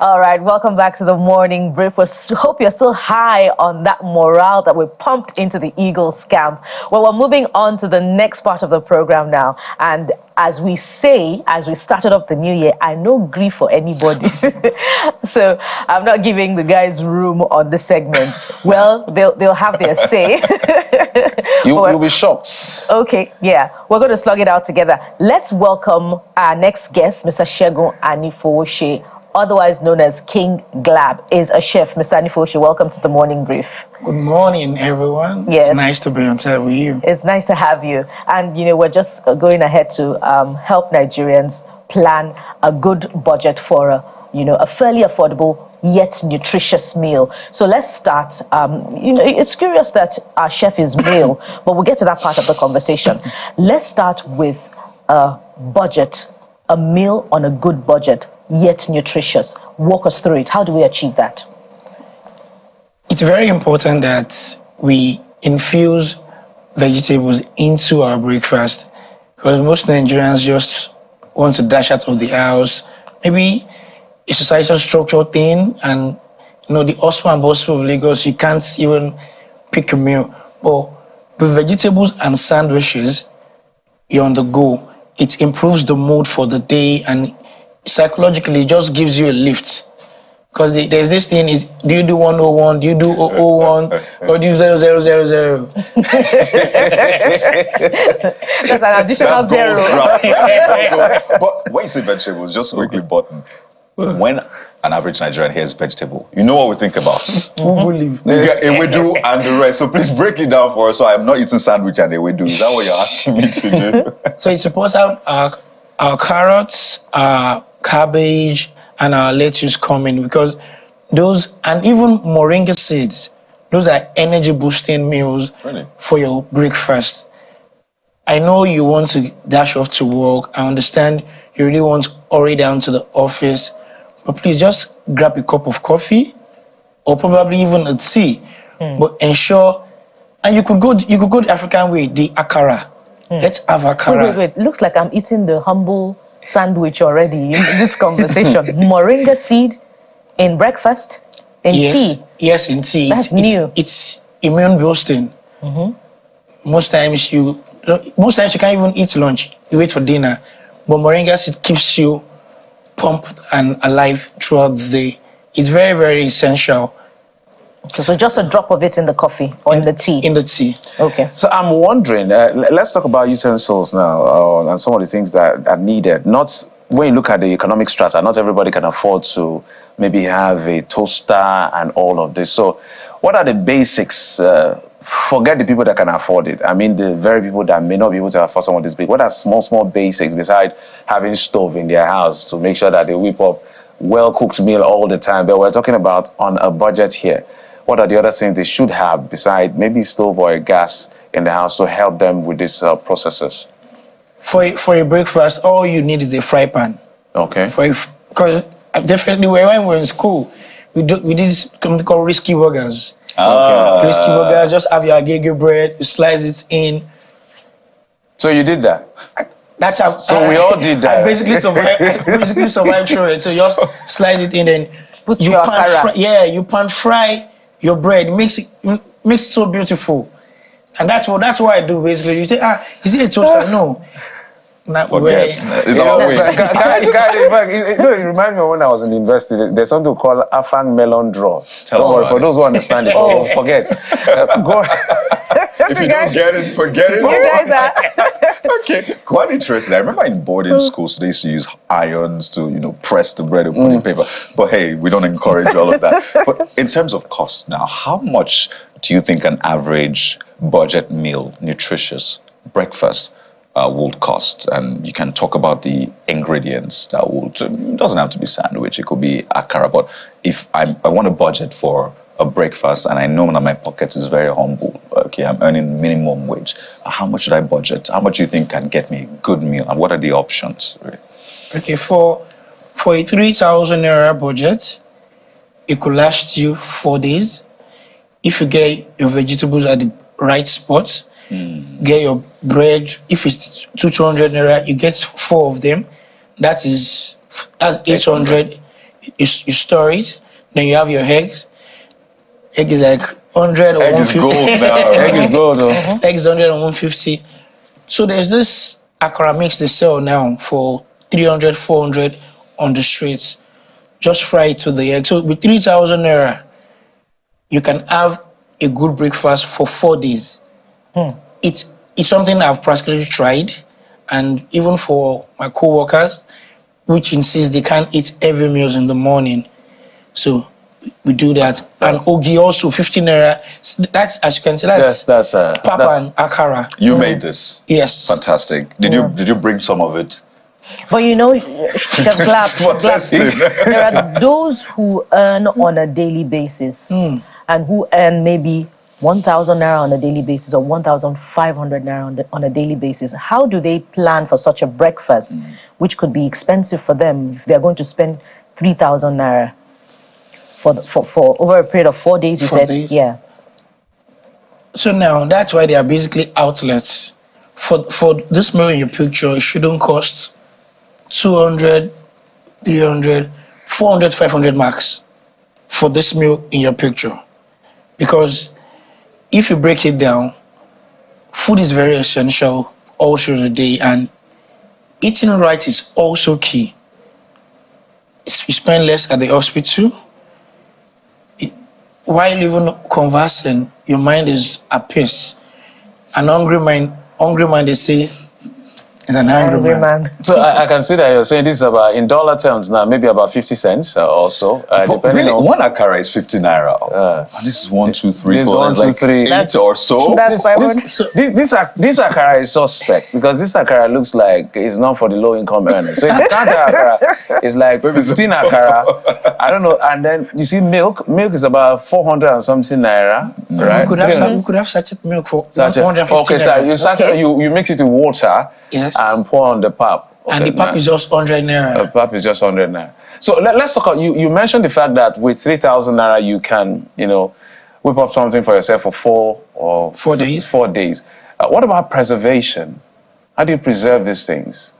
All right, welcome back to the morning brief. We hope you're still high on that morale that we pumped into the Eagles camp. Well, we're moving on to the next part of the program now. And as we started off the new year, I no grief for anybody. So I'm not giving the guys room on this segment. Well, they'll have their say. You'll be shocked. Okay, yeah. We're going to slug it out together. Let's welcome our next guest, Mr. Segun Anifowose, otherwise known as King Glab, is a chef. Mr. Anifowose, welcome to the morning brief. Good morning, everyone. Yes. It's nice to be on time with you. It's nice to have you. And, we're just going ahead to help Nigerians plan a good budget for a fairly affordable yet nutritious meal. So let's start. It's curious that our chef is male, but we'll get to that part of the conversation. Let's start with a budget, a meal on a good budget, yet nutritious. Walk us through it. How do we achieve that? It's very important that we infuse vegetables into our breakfast, because most Nigerians just want to dash out of the house. Maybe a societal structure thing, and the hustle and bustle of Lagos, you can't even pick a meal. But with vegetables and sandwiches, you're on the go. It improves the mood for the day, and psychologically it just gives you a lift. Because there's this thing is, do you do 101, do you do 001, or do you 0000? That's an additional zero. But when you say vegetables, just quickly button. When an average Nigerian hears vegetable, you know what we think about? Ugu leaf. Ewedu and the rest. So please break it down for us. So I'm not eating sandwich and ewedu. Is that what you're asking me to do? So it's supposed to have our carrots, our cabbage, and our lettuce coming, because those, and even moringa seeds, those are energy boosting meals for your breakfast. I know you want to dash off to work. I understand you really want to hurry down to the office, but please just grab a cup of coffee or probably even a tea. But ensure, and you could go the African way, the akara. Let's have akara. Wait. Looks like I'm eating the humble sandwich already in this conversation. Moringa seed in breakfast, in tea. Yes, in tea. That's new. It's immune boosting. Most times you can't even eat lunch. You wait for dinner. But moringa seed keeps you pumped and alive throughout the day. It's very, very essential. Okay, so just a drop of it in the coffee or in the tea? In the tea. Okay. So I'm wondering, let's talk about utensils now and some of the things that are needed. Not when you look at the economic strata, not everybody can afford to maybe have a toaster and all of this. So what are the basics? Forget the people that can afford it. I mean, the very people that may not be able to afford some of this big. What are small basics besides having stove in their house to make sure that they whip up well-cooked meal all the time? But we're talking about on a budget here. What are the other things they should have besides maybe stove or a gas in the house to help them with these processes? For a breakfast, all you need is a fry pan. Okay. Because definitely when we were in school, we did something called risky burgers. Okay. Risky burgers, just have your agege bread, you slice it in. So you did that? That's how. So we all did that. I basically survived through it. So you just slice it in and Put you your you pan fry your bread. Makes it so beautiful. And that's what I do basically. You say, is it a toaster? No. Not way. It's our way. It reminds me of when I was in the university. There's something called Afang melon draw. For those who understand it, forget. Go. If you don't get it, forget it. You guys are Okay, quite interesting. I remember in boarding schools they used to use irons to press the bread and put in paper. But hey, we don't encourage all of that. But in terms of cost now, how much do you think an average budget meal, nutritious breakfast would cost? And you can talk about the ingredients that would. It doesn't have to be sandwich. It could be akara. But if I want a budget for a breakfast and I know that my pocket is very humble, okay, I'm earning minimum wage, how much should I budget? How much do you think can get me a good meal? And what are the options? Really? Okay, for a 3,000 naira budget, it could last you 4 days. If you get your vegetables at the right spot, get your bread. If it's 200 naira, you get 4 of them. That's 800. you store it, then you have your eggs. Egg is like 100 or Egg is 150. gold now. Egg is gold, though. Egg is 100 or 150. So there's this akara mix they sell now for 300, 400 on the streets. Just fry it with the egg. So with 3,000 naira, you can have a good breakfast for 4 days. It's something I've practically tried, and even for my co-workers, which insist they can't eat every meals in the morning. So we do that. And ogi also 15 naira. That's, as you can see, that's papa and akara. You made this. Yes. Fantastic. Did you bring some of it? But Chef Glab, there are those who earn on a daily basis and who earn maybe 1,000 naira on a daily basis or 1,500 naira on a daily basis. How do they plan for such a breakfast, which could be expensive for them if they're going to spend 3,000 naira for over a period of 4 days? You 4 said, days. yeah. So now that's why they are basically outlets. For this meal in your picture, it shouldn't cost 200, 300, 400, 500 max for this meal in your picture. Because if you break it down, food is very essential all through the day, and eating right is also key. You spend less at the hospital. While even conversing, your mind is at peace. An hungry mind, they say, is an angry man. So I can see that you're saying this is about, in dollar terms now, maybe about 50 cents or so. But Depending really, on one akara is 50 naira. And this is 1, 2, 3, This 4. one, That's two, like three. 8 or so. That's 500. This akara is suspect because this akara looks like it's not for the low income earners. So if you count the akara, it's like 15 akara. I don't know. And then you see milk. Milk is about 400 and something naira, right? We could have sachet milk for Sachet. 150 Okay, naira. so you mix it with water. Yes. And pour on the pap. And the pap is just 100 naira. The pap is just 100 naira. So let's talk about, you mentioned the fact that with 3,000 naira you can, whip up something for yourself for 4 days. 4 days. What about preservation? How do you preserve these things?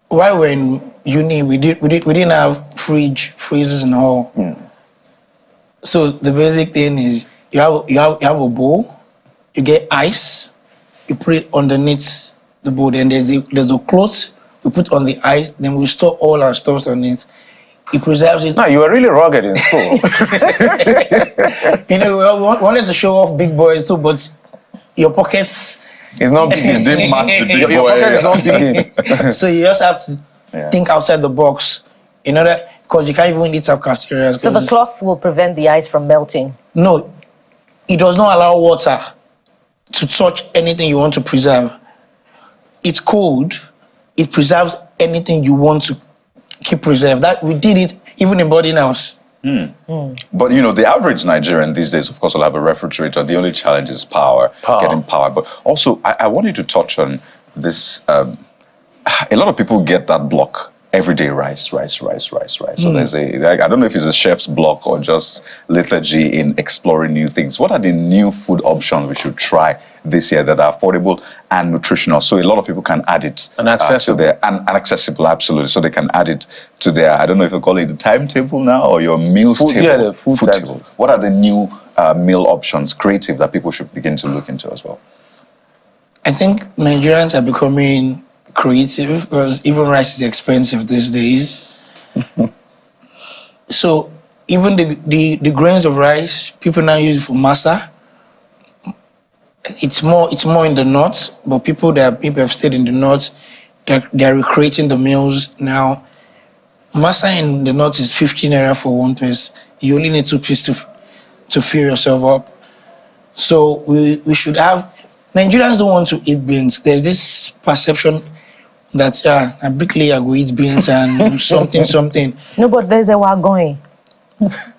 While we're in uni, we didn't have freezers and all. So the basic thing is you have a bowl, you get ice, you put it underneath the bowl, then there's a cloth we put on the ice, then we store all our stuff on it. It preserves it. No, you were really rugged in school. We wanted to show off big boys too, but your pockets. It's not big. It didn't match the big Your boy. pocket is not big. So you just have to think outside the box, because you can't even eat up cafeterias. So the cloth will prevent the ice from melting. No, it does not allow water to touch anything you want to preserve. It's cold. It preserves anything you want to keep preserved. That we did it even in boarding house. But the average Nigerian these days, of course, will have a refrigerator. The only challenge is power. Getting power. But also, I wanted to touch on this. A lot of people get that block. Everyday rice. So there's I don't know if it's a chef's block or just lethargy in exploring new things. What are the new food options we should try this year that are affordable and nutritional? So a lot of people can add it And accessible. to their, and accessible, absolutely. So they can add it to their, I don't know if you call it the timetable now or your meals table. Yeah, the food table. What are the new meal options, creative, that people should begin to look into as well? I think Nigerians are becoming creative because even rice is expensive these days. So even the grains of rice, people now use it for masa. It's more in the north, but people have stayed in the north, they're recreating the meals now. Masa in the north is 15 naira for one piece. You only need 2 pieces to fill yourself up. So we should have. Nigerians don't want to eat beans. There's this perception that a bricklayer go eat beans and something. No, but there's a wagon.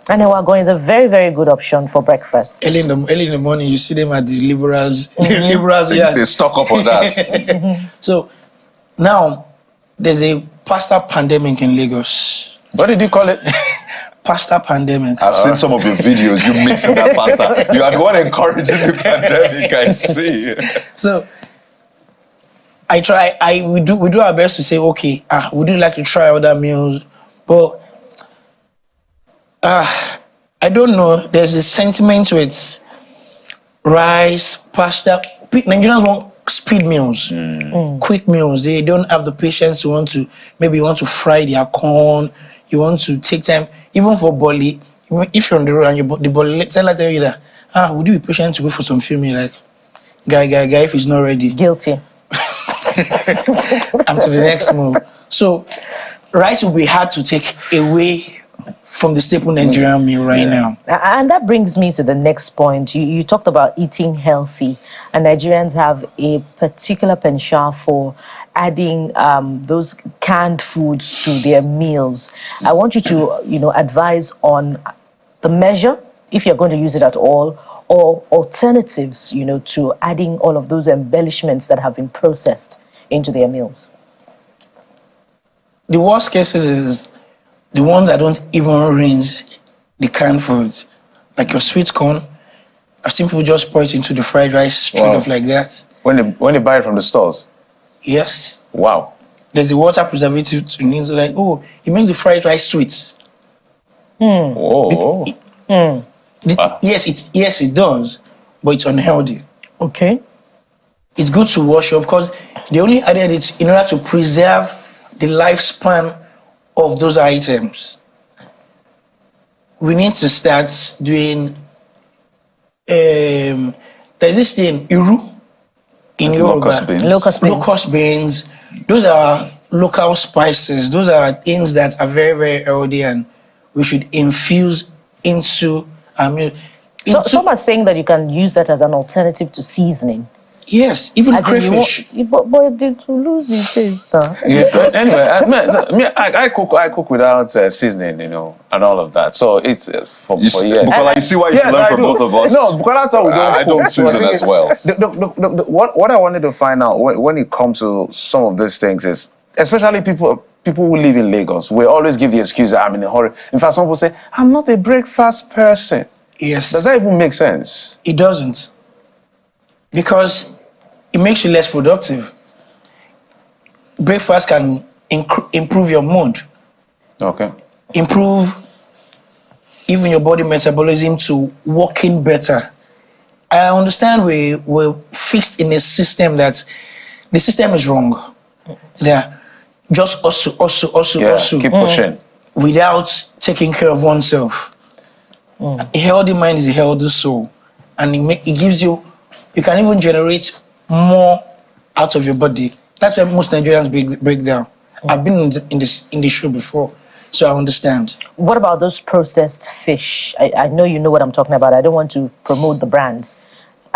And a wagon is a very, very good option for breakfast. Early in the morning, you see them at the liberals. Liberals, They stock up on that. So now there's a pasta pandemic in Lagos. What did you call it? Pasta pandemic. I've seen some of your videos. You mixing that pasta. You are the one encouraging the pandemic. I see. So we do our best to say, okay, would you like to try other meals? But I don't know. There's a sentiment with rice, pasta. Nigerians want speed meals, quick meals. They don't have the patience to maybe you want to fry their corn. You want to take time, even for boli. If you're on the road and the boli, tell you that, would you be patient to wait for some few minutes? Like, guy, if he's not ready. Guilty. I'm to the next move. So, rice will be hard to take away from the staple Nigerian meal right now. And that brings me to the next point. You talked about eating healthy, and Nigerians have a particular penchant for adding those canned foods to their meals. I want you to, advise on the measure, if you're going to use it at all, or alternatives, to adding all of those embellishments that have been processed into their meals. The worst cases is the ones that don't even rinse the canned foods, like your sweet corn. I've seen people just pour it into the fried rice straight off like that. When they buy it from the stores? Yes. Wow. There's the water preservative to it. Like, it makes the fried rice sweet. Oh. Yes, it does, but it's unhealthy. Okay. It's good to wash up because they only added it in order to preserve the lifespan of those items. We need to start doing. There's this thing, Iru, in Yoruba. Locust beans. Those are local spices. Those are things that are very, very healthy, and we should infuse into our meal. So some are saying that you can use that as an alternative to seasoning. Yes, even crayfish. But to lose the taste. Anyway, I cook without seasoning, and all of that. So it's for years. Bukola, you see why you should learn from both of us? No, Bukola thought I don't season as well. What I wanted to find out when it comes to some of these things is, especially people who live in Lagos, we always give the excuse that I'm in a hurry. In fact, some people say, I'm not a breakfast person. Yes. Does that even make sense? It doesn't. Because it makes you less productive. Breakfast can improve your mood. Okay. Improve even your body metabolism to working better. I understand we're fixed in a system that the system is wrong. Yeah. Just also. Keep pushing. Without taking care of oneself. A healthy mind is a healthy soul. And it gives you can even generate more out of your body. That's why most Nigerians break down. I've been in the show before, so I understand. What about those processed fish? I know you know what I'm talking about. I don't want to promote the brands.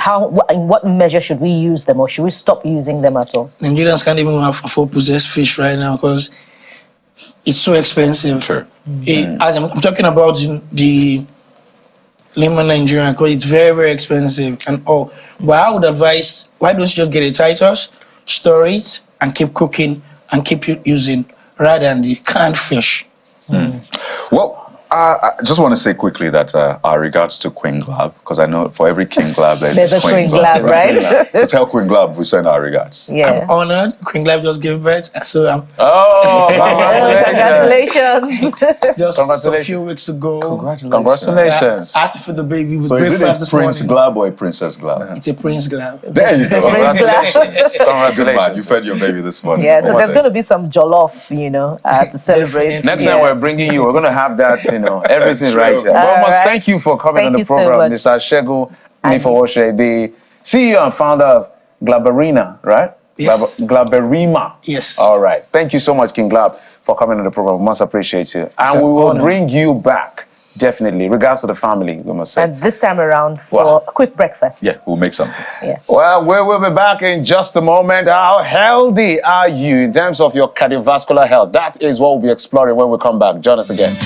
In what measure should we use them, or should we stop using them at all? Nigerians can't even afford processed fish right now because it's so expensive. Sure. As I'm talking about the lemon Nigerian, because it's very, very expensive and all. But I would advise, why don't you just get a Titus, store it, and keep cooking and keep using rather than the canned fish. Well, I just want to say quickly that our regards to Queen Glab, because I know for every King Glab there's a Queen Glab, right? So tell Queen Glab we send our regards. Yeah. I'm honored. Queen Glab just gave birth, so I'm congratulations. just a few weeks ago. Congratulations. I had to feed the baby with So is breakfast it this a Prince morning. Glab or a Princess Glab? It's a Prince Glab. There you go. Congratulations. Man, Congratulations. you fed your baby this morning. Yeah, so there's going to be some jollof, to celebrate. Next time we're bringing you, we're going to have that, everything right here. Well, right. thank you for coming on the Thank you so program, much. Mr. Shegu Nifowoshe, the CEO and founder of Glaberina, right? Yes. Glaberima. Yes. All right. Thank you so much, King Glab, for coming on the program. We must appreciate you. And we will bring you back, definitely, regards to the family, we must say. And this time around for a quick breakfast. Yeah, we'll make something. Yeah. Well, we will be back in just a moment. How healthy are you in terms of your cardiovascular health? That is what we'll be exploring when we come back. Join us again.